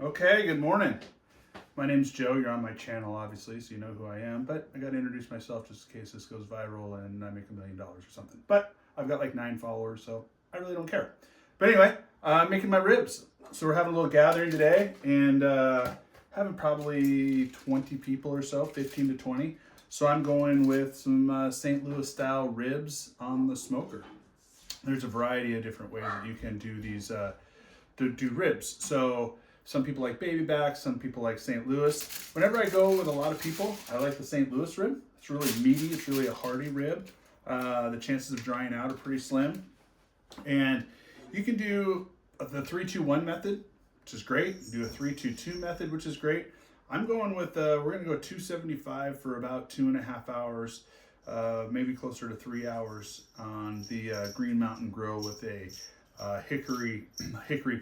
Okay, good morning. My name's Joe. You're on my channel, obviously, so you know who I am. But I got to introduce myself just in case this goes viral and I make $1 million or something. But I've got like 9 followers, so I really don't care. But anyway, I'm making my ribs. So we're having a little gathering today and having probably 20 people or so, 15 to 20. So I'm going with some St. Louis style ribs on the smoker. There's a variety of different ways that you can do these, do ribs. So some people like baby back, some people like St. Louis. Whenever I go with a lot of people, I like the St. Louis rib. It's really meaty, it's really a hearty rib. The chances of drying out are pretty slim. And you can do the 3-2-1 method, which is great. You can do a 3-2-2 method, which is great. I'm going with, we're gonna go 275 for about 2.5 hours, maybe closer to 3 hours on the Green Mountain Grill with a hickory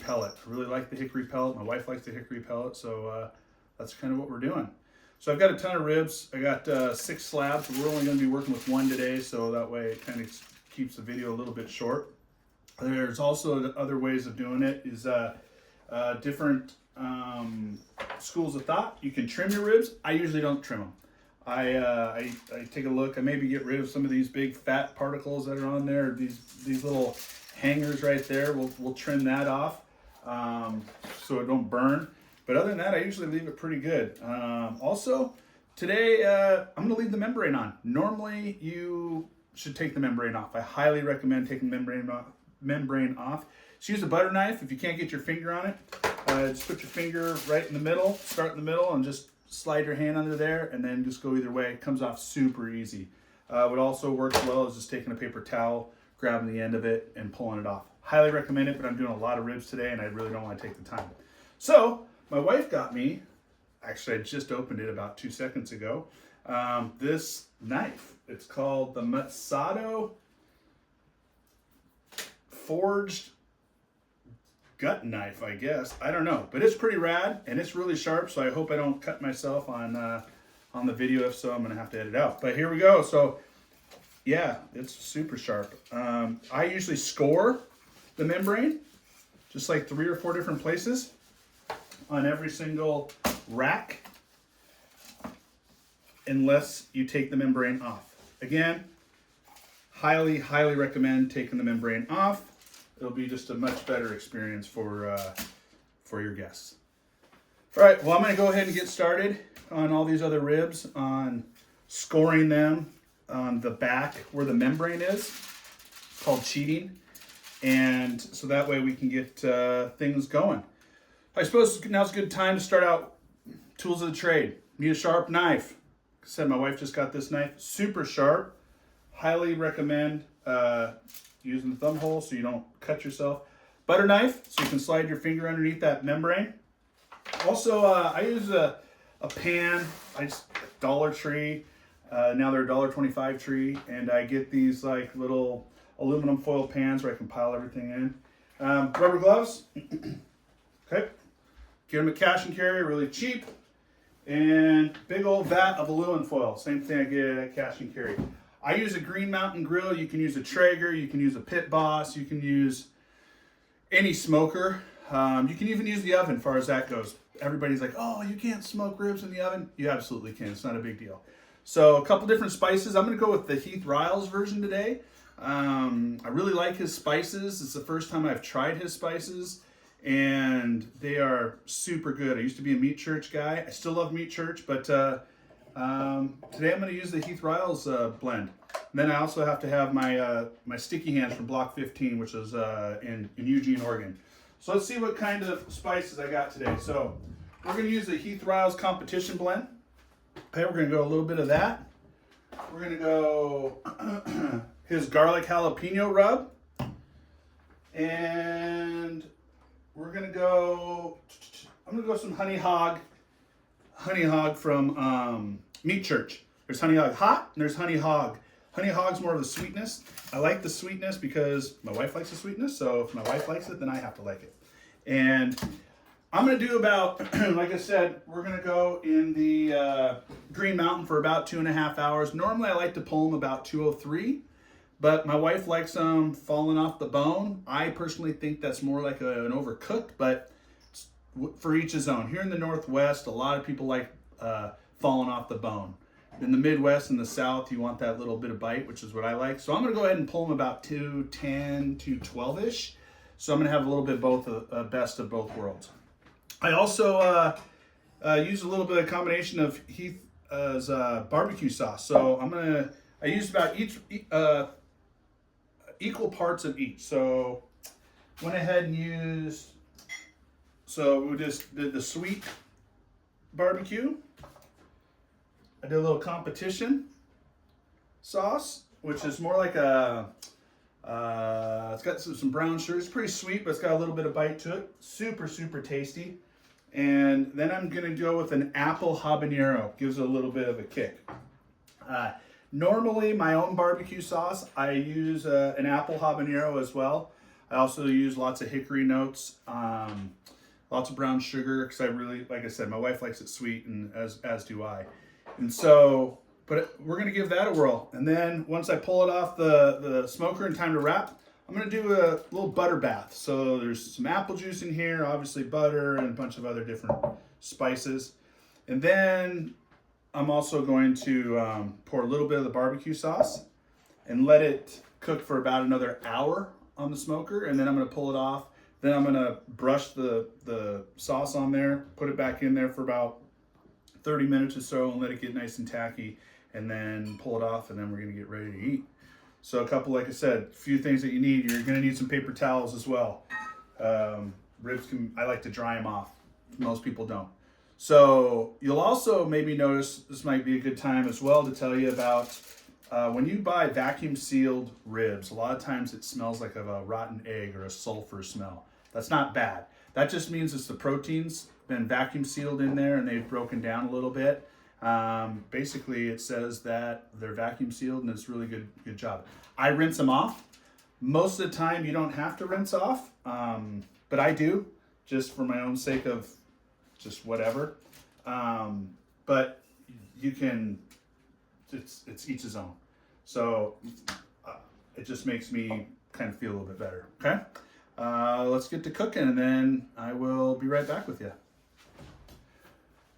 pellet. I really like the hickory pellet. My wife likes the hickory pellet, so that's kind of what we're doing. So I've got a ton of ribs. I got 6 slabs. We're only going to be working with 1 today, so that way it kind of keeps the video a little bit short. There's also other ways of doing it. Is different schools of thought. You can trim your ribs. I usually don't trim them. I take a look. I maybe get rid of some of these big fat particles that are on there. These little hangers right there. We'll trim that off so it don't burn. But other than that, I usually leave it pretty good. Also, today I'm going to leave the membrane on. Normally, you should take the membrane off. I highly recommend taking the membrane off. Just use a butter knife if you can't get your finger on it. Just put your finger right in the middle, start in the middle, and just slide your hand under there, and then just go either way. It comes off super easy. What also works well is just taking a paper towel, grabbing the end of it, and pulling it off. Highly recommend it, but I'm doing a lot of ribs today, and I really don't want to take the time. So, my wife got me, actually I just opened it about 2 seconds ago, this knife. It's called the Masato Forged Gut Knife, I guess. I don't know, but it's pretty rad, and it's really sharp, so I hope I don't cut myself on the video. If so, I'm going to have to edit out. But here we go. So, yeah, it's super sharp. I usually score the membrane, just like 3 or 4 different places on every single rack, unless you take the membrane off. Again, highly, highly recommend taking the membrane off. It'll be just a much better experience for your guests. All right, well, I'm going to go ahead and get started on all these other ribs, on scoring them on the back where the membrane is. It's called cheating. And so that way we can get things going. I suppose now's a good time to start out tools of the trade. Need a sharp knife. Like I said, my wife just got this knife. Super sharp. Highly recommend using the thumb hole so you don't cut yourself. Butter knife, so you can slide your finger underneath that membrane. Also, I use a pan. I just Dollar Tree. Now they're $1.25 tree, and I get these like little aluminum foil pans where I can pile everything in. Rubber gloves. Okay. Get them at Cash and Carry, really cheap. And big old vat of aluminum foil. Same thing I get at Cash and Carry. I use a Green Mountain Grill. You can use a Traeger. You can use a Pit Boss. You can use any smoker. You can even use the oven as far as that goes. Everybody's like, oh, you can't smoke ribs in the oven. You absolutely can. It's not a big deal. So a couple different spices. I'm going to go with the Heath Riles version today. I really like his spices. It's the first time I've tried his spices, and they are super good. I used to be a Meat Church guy. I still love Meat Church, but today I'm going to use the Heath Riles blend. And then I also have to have my my Sticky Hands from Block 15, which is in Eugene, Oregon. So let's see what kind of spices I got today. So we're going to use the Heath Riles Competition Blend. Okay, we're going to go a little bit of that. We're going to go his garlic jalapeno rub. And we're going to go, I'm going to go some honey hog from Meat Church. There's honey hog hot and there's honey hog. Honey hog's more of the sweetness. I like the sweetness because my wife likes the sweetness. So if my wife likes it, then I have to like it. And I'm going to do about, like I said, we're going to go in the Green Mountain for about 2.5 hours. Normally I like to pull them about 203, but my wife likes them falling off the bone. I personally think that's more like an overcooked, but for each his own. Here in the Northwest, a lot of people like falling off the bone. In the Midwest and the South, you want that little bit of bite, which is what I like. So I'm going to go ahead and pull them about 210, 212-ish. So I'm going to have a little bit both best of both worlds. I also use a little bit of combination of Heath's barbecue sauce. So I use about equal parts of each. So went ahead and used, so we just did the sweet barbecue. I did a little competition sauce, which is more like it's got some brown sugar. It's pretty sweet, but it's got a little bit of bite to it. Super, super tasty. And then I'm gonna go with an apple habanero. Gives it a little bit of a kick. Normally, my own barbecue sauce, I use an apple habanero as well. I also use lots of hickory notes, lots of brown sugar, because I really, like I said, my wife likes it sweet, and as do I. And so, but we're gonna give that a whirl. And then once I pull it off the smoker and time to wrap, I'm gonna do a little butter bath. So there's some apple juice in here, obviously butter, and a bunch of other different spices. And then I'm also going to pour a little bit of the barbecue sauce and let it cook for about another hour on the smoker. And then I'm gonna pull it off. Then I'm gonna brush the sauce on there, put it back in there for about 30 minutes or so and let it get nice and tacky, and then pull it off, and then we're gonna get ready to eat. So a couple, like I said, a few things that you need. You're gonna need some paper towels as well. Ribs I like to dry them off. Most people don't. So you'll also maybe notice, this might be a good time as well to tell you about when you buy vacuum sealed ribs, a lot of times it smells like of a rotten egg or a sulfur smell. That's not bad. That just means it's the proteins been vacuum sealed in there and they've broken down a little bit. Basically, it says that they're vacuum sealed, and it's really good job. I rinse them off. Most of the time, you don't have to rinse off, but I do, just for my own sake of just whatever. But you can. It's each his own. So it just makes me kind of feel a little bit better. Okay. Let's get to cooking, and then I will be right back with you.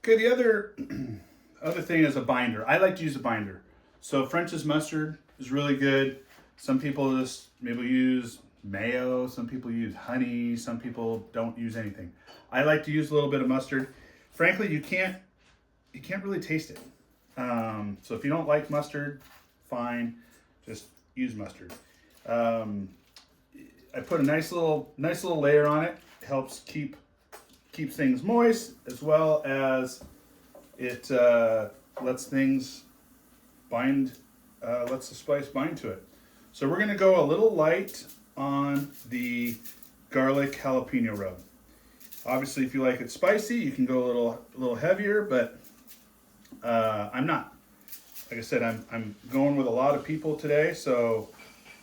Okay, the other thing is a binder. I like to use a binder. So French's mustard is really good. Some people just maybe use mayo. Some people use honey. Some people don't use anything. I like to use a little bit of mustard. Frankly, you can't really taste it. So if you don't like mustard, fine. Just use mustard. I put a nice little layer on it. It helps keeps things moist, as well as it lets things bind, lets the spice bind to it. So we're gonna go a little light on the garlic jalapeno rub. Obviously, if you like it spicy, you can go a little heavier, but I'm not. Like I said, I'm going with a lot of people today, so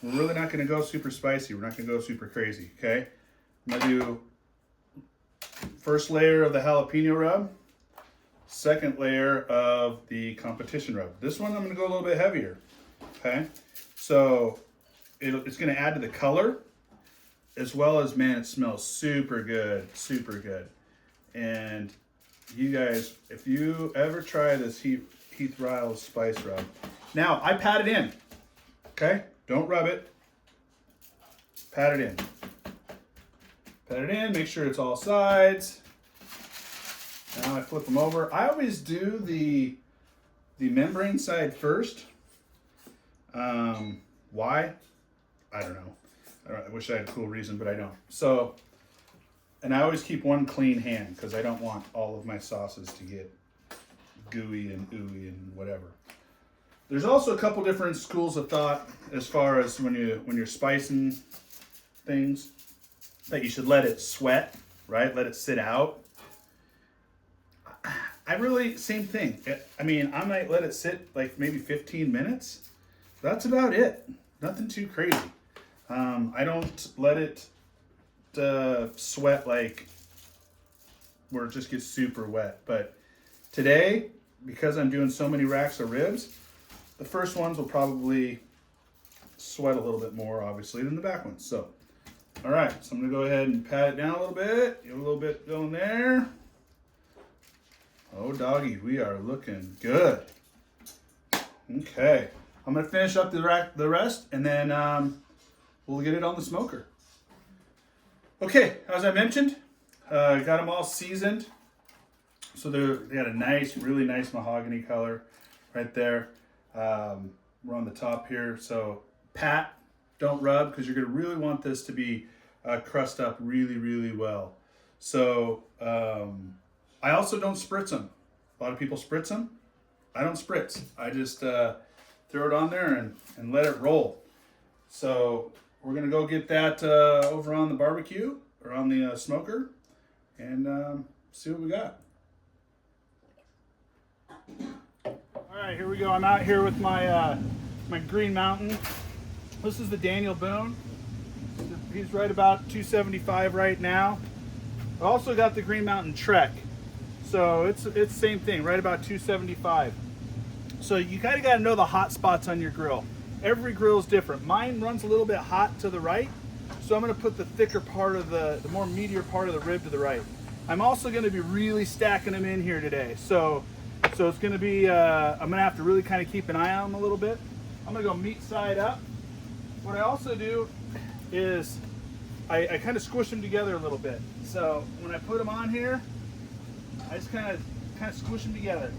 we're really not gonna go super spicy. We're not gonna go super crazy, okay? I'm gonna do first layer of the jalapeno rub, second layer of the competition rub. This one I'm gonna go a little bit heavier, okay? So it's gonna add to the color, as well as, man, it smells super good, super good. And you guys, if you ever try this Heath Riles spice rub. Now, I pat it in, okay? Don't rub it, pat it in. Pat it in, make sure it's all sides. Now I flip them over. I always do the membrane side first. Why? I don't know. I wish I had a cool reason, but I don't. So, and I always keep one clean hand because I don't want all of my sauces to get gooey and ooey and whatever. There's also a couple different schools of thought as far as when you're spicing things, that you should let it sweat, right? Let it sit out. I really, same thing. I mean, I might let it sit like maybe 15 minutes. That's about it. Nothing too crazy. I don't let it sweat like where it just gets super wet. But today, because I'm doing so many racks of ribs, the first ones will probably sweat a little bit more, obviously, than the back ones. So All right, so I'm gonna go ahead and pat it down a little bit. Get a little bit going there. Oh, doggy, we are looking good. Okay, I'm gonna finish up the rest, and then we'll get it on the smoker. Okay, as I mentioned, got them all seasoned. So they got a nice, really nice mahogany color right there. We're on the top here. So pat, don't rub, because you're gonna really want this to be crust up really, really well. So I also don't spritz them. A lot of people spritz them. I don't spritz. I just throw it on there and let it roll. So we're gonna go get that over on the barbecue or on the smoker and see what we got. All right, here we go. I'm out here with my my Green Mountain. This is the Daniel Boone. He's right about 275 right now. I also got the Green Mountain Trek. So it's the same thing, right about 275. So you kind of got to know the hot spots on your grill. Every grill is different. Mine runs a little bit hot to the right, so I'm going to put the thicker part of the more meatier part of the rib to the right. I'm also going to be really stacking them in here today. So it's going to be, I'm going to have to really kind of keep an eye on them a little bit. I'm going to go meat side up. What I also do is I kind of squish them together a little bit. So when I put them on here, I just kind of squish them together.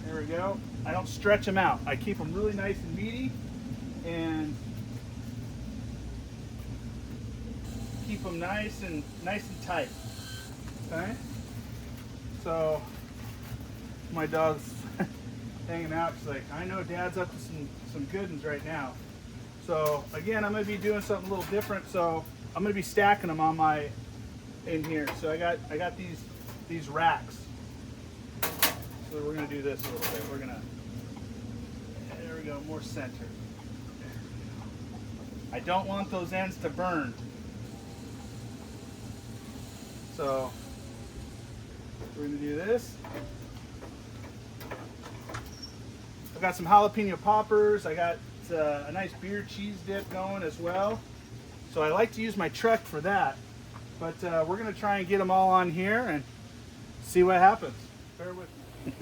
There we go. I don't stretch them out. I keep them really nice and meaty and keep them nice and tight. Okay? So my dog's hanging out. She's like, I know Dad's up to some good ones right now. So again, I'm gonna be doing something a little different. So I'm gonna be stacking them on my in here. So I got these racks. So we're gonna do this a little bit. We're gonna, there we go, more center. I don't want those ends to burn. So we're gonna do this. I've got some jalapeno poppers. I got a nice beer cheese dip going as well. So I like to use my Trek for that. But we're gonna try and get them all on here and see what happens. Bear with me.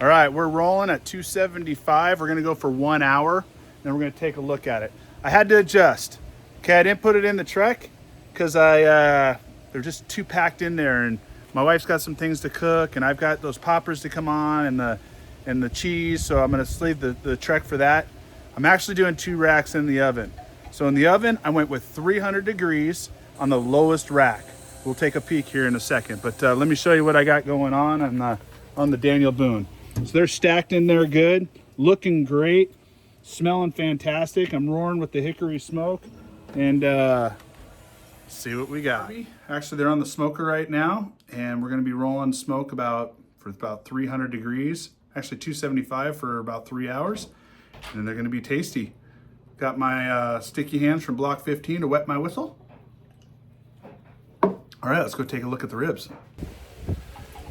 All right, we're rolling at 275. We're gonna go for 1 hour, then we're gonna take a look at it. I had to adjust. Okay, I didn't put it in the Trek because they're just too packed in there, and my wife's got some things to cook, and I've got those poppers to come on and the cheese, so I'm gonna leave the Trek for that. I'm actually doing 2 racks in the oven. So in the oven, I went with 300 degrees on the lowest rack. We'll take a peek here in a second, but let me show you what I got going on the Daniel Boone. So they're stacked in there good, looking great, smelling fantastic. I'm roaring with the hickory smoke, and see what we got. Actually, they're on the smoker right now, and we're gonna be rolling smoke for about 300 degrees, actually 275 for about 3 hours, and they're gonna be tasty. Got my sticky hands from Block 15 to wet my whistle. All right, let's go take a look at the ribs.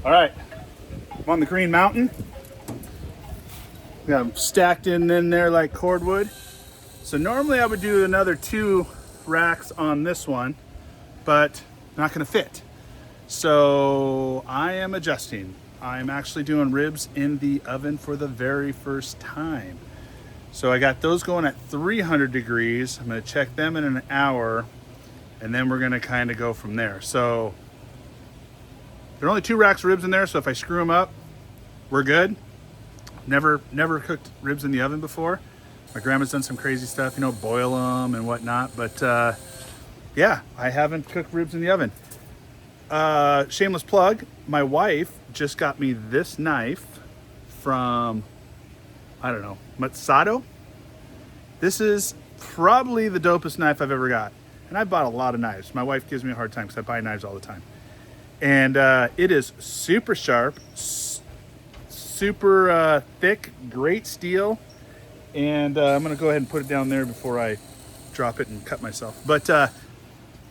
All right, I'm on the Green Mountain. Got them stacked in there like cordwood. So normally I would do another 2 racks on this one, but not gonna fit. So I am adjusting. I'm actually doing ribs in the oven for the very first time. So I got those going at 300 degrees. I'm gonna check them in an hour, and then we're gonna kind of go from there. So there are only 2 racks of ribs in there, so if I screw them up, we're good. Never cooked ribs in the oven before. My grandma's done some crazy stuff, boil them and whatnot, but yeah, I haven't cooked ribs in the oven. Shameless plug, my wife just got me this knife from, I don't know, Matsudo. This is probably the dopest knife I've ever got. And I bought a lot of knives. My wife gives me a hard time because I buy knives all the time. And it is super sharp, super thick, great steel. And I'm gonna go ahead and put it down there before I drop it and cut myself. But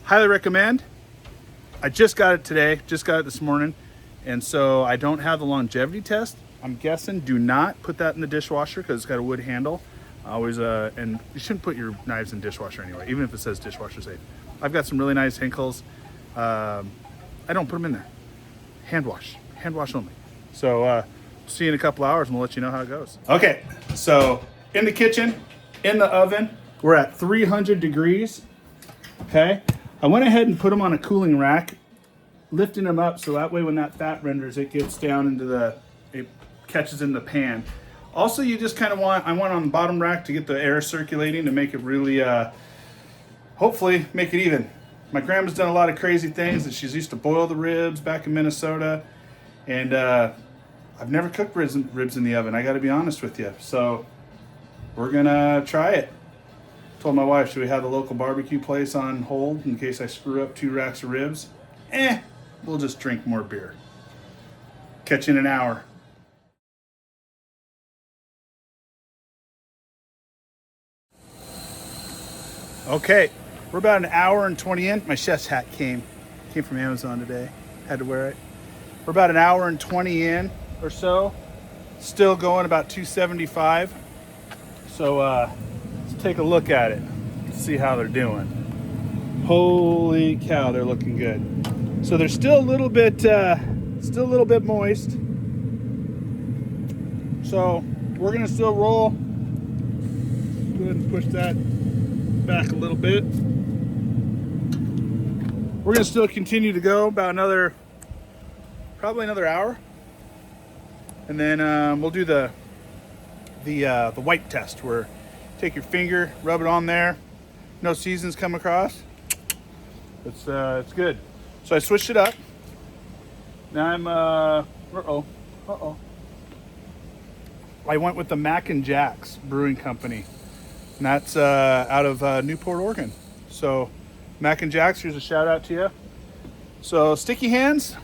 highly recommend. I just got it today, just got it this morning. And so I don't have the longevity test. I'm guessing do not put that in the dishwasher because it's got a wood handle. Always, and you shouldn't put your knives in dishwasher anyway, even if it says dishwasher safe. I've got some really nice Henckels. I don't put them in there. Hand wash only. So see you in a couple hours and we'll let you know how it goes. Okay, so in the kitchen, in the oven, we're at 300 degrees. Okay, I went ahead and put them on a cooling rack, lifting them up so that way when that fat renders, it gets down into it catches in the pan. Also, you just kind of I want on the bottom rack to get the air circulating to make it really, hopefully make it even. My grandma's done a lot of crazy things, and she's used to boil the ribs back in Minnesota. And I've never cooked ribs in the oven, I gotta be honest with you. So we're gonna try it. Told my wife, should we have the local barbecue place on hold in case I screw up 2 racks of ribs? We'll just drink more beer. Catch you in an hour. Okay, we're about an hour and 20 in. My chef's hat came from Amazon today. Had to wear it. We're about an hour and 20 in or so. Still going about 275. So let's take a look at it. See how they're doing. Holy cow, they're looking good. So they're still a little bit moist. So we're gonna still roll. Go ahead and push that back a little bit. We're gonna still continue to go about probably another hour, and then we'll do the wipe test, where take your finger, rub it on there, no seasons come across. It's good. So I switched it up. Now I'm I went with the Mac and Jacks Brewing Company. And that's out of Newport, Oregon. So Mac and Jacks, here's a shout out to you. So Sticky Hands,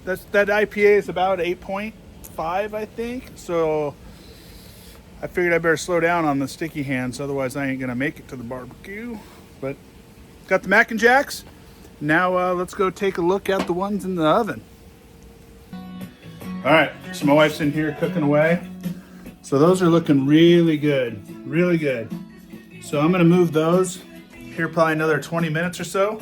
that IPA is about 8.5, I think. So I figured I better slow down on the Sticky Hands, otherwise I ain't gonna make it to the barbecue. But got the Mac and Jacks. Now let's go take a look at the ones in the oven. All right, so my wife's in here cooking away. So those are looking really good, really good. So I'm gonna move those here probably another 20 minutes or so.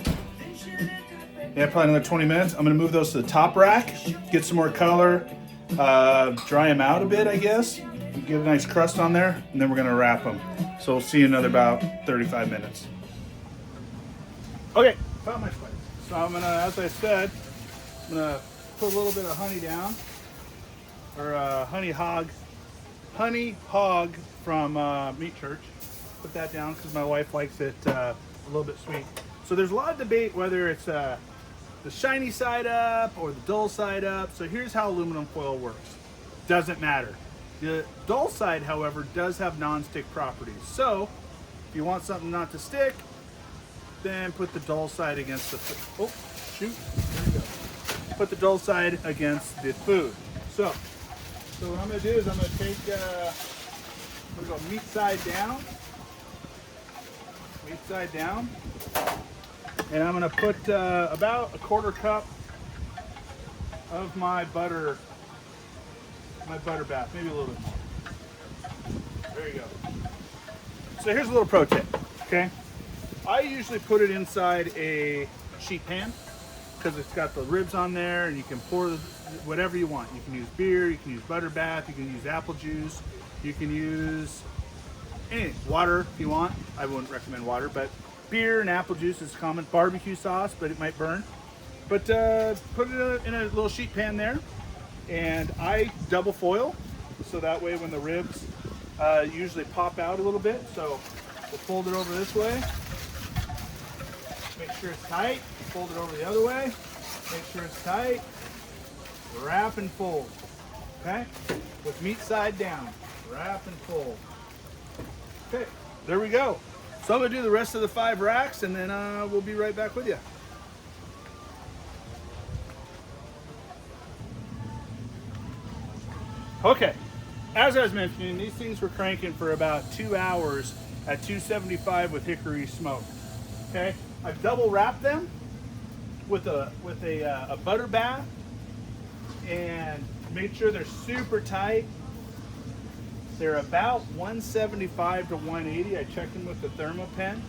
Yeah, probably another 20 minutes. I'm gonna move those to the top rack, get some more color, dry them out a bit, I guess, get a nice crust on there, and then we're gonna wrap them. So we'll see you in another about 35 minutes. Okay, found my spice. So I'm gonna, as I said, I'm gonna put a little bit of honey down, or honey hog from Meat Church. Put that down because my wife likes it a little bit sweet. So there's a lot of debate whether it's the shiny side up or the dull side up. So here's how aluminum foil works. Doesn't matter. The dull side, however, does have non-stick properties. So if you want something not to stick, then put the dull side against the food. Oh, shoot, there you go. Put the dull side against the food. So what I'm gonna do is I'm gonna take, I'm gonna go meat side down, and I'm gonna put about a 1/4 cup of my butter bath, maybe a little bit more. There you go. So here's a little pro tip, okay? I usually put it inside a sheet pan because it's got the ribs on there, and you can pour whatever you want. You can use beer, you can use butter bath, you can use apple juice, you can use anything, water if you want. I wouldn't recommend water, but beer and apple juice is common. Barbecue sauce, but it might burn. But put it in a little sheet pan there, and I double foil, so that way when the ribs usually pop out a little bit. So we'll fold it over this way, make sure it's tight, fold it over the other way, make sure it's tight, wrap and fold, okay? With meat side down, wrap and fold. Okay, there we go. So I'm gonna do the rest of the 5 racks, and then we'll be right back with you. Okay, as I was mentioning, these things were cranking for about 2 hours at 275 with hickory smoke. Okay, I've double wrapped them with a butter bath and made sure they're super tight. They're about 175 to 180. I checked them with the Thermapen.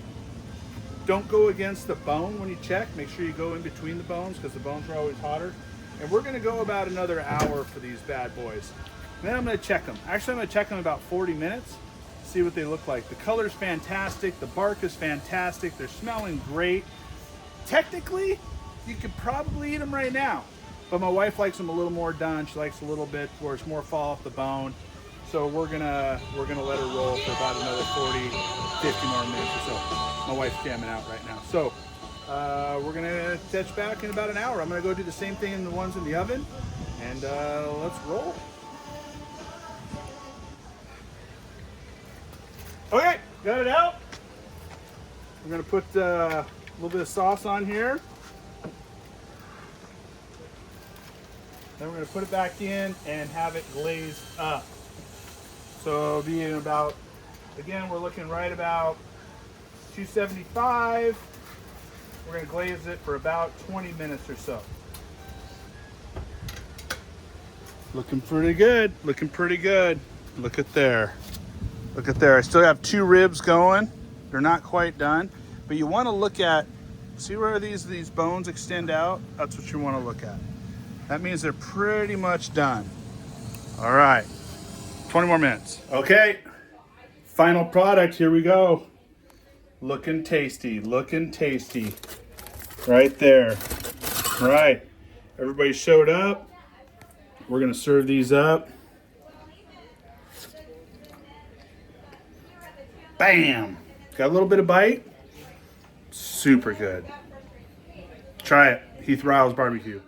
Don't go against the bone when you check. Make sure you go in between the bones because the bones are always hotter. And we're gonna go about another hour for these bad boys. And then I'm gonna check them. Actually, I'm gonna check them about 40 minutes, see what they look like. The color's fantastic, the bark is fantastic, they're smelling great. Technically, you could probably eat them right now, but my wife likes them a little more done. She likes a little bit where it's more fall off the bone. So we're gonna let her roll for about another 40, 50 more minutes or so. My wife's jamming out right now. So we're gonna touch back in about an hour. I'm gonna go do the same thing in the ones in the oven, and let's roll. Okay, got it out. We're gonna put a little bit of sauce on here. Then we're gonna put it back in and have it glazed up. So it'll be in about, again, we're looking right about 275. We're gonna glaze it for about 20 minutes or so. Looking pretty good, looking pretty good. Look at there. Look at there, I still have 2 ribs going. They're not quite done, but you wanna look at, see where these bones extend out? That's what you wanna look at. That means they're pretty much done. All right, 20 more minutes. Okay, final product, here we go. Looking tasty, looking tasty. Right there. All right, everybody showed up. We're gonna serve these up. Bam! Got a little bit of bite. Super good. Try it, Heath Riles Barbecue.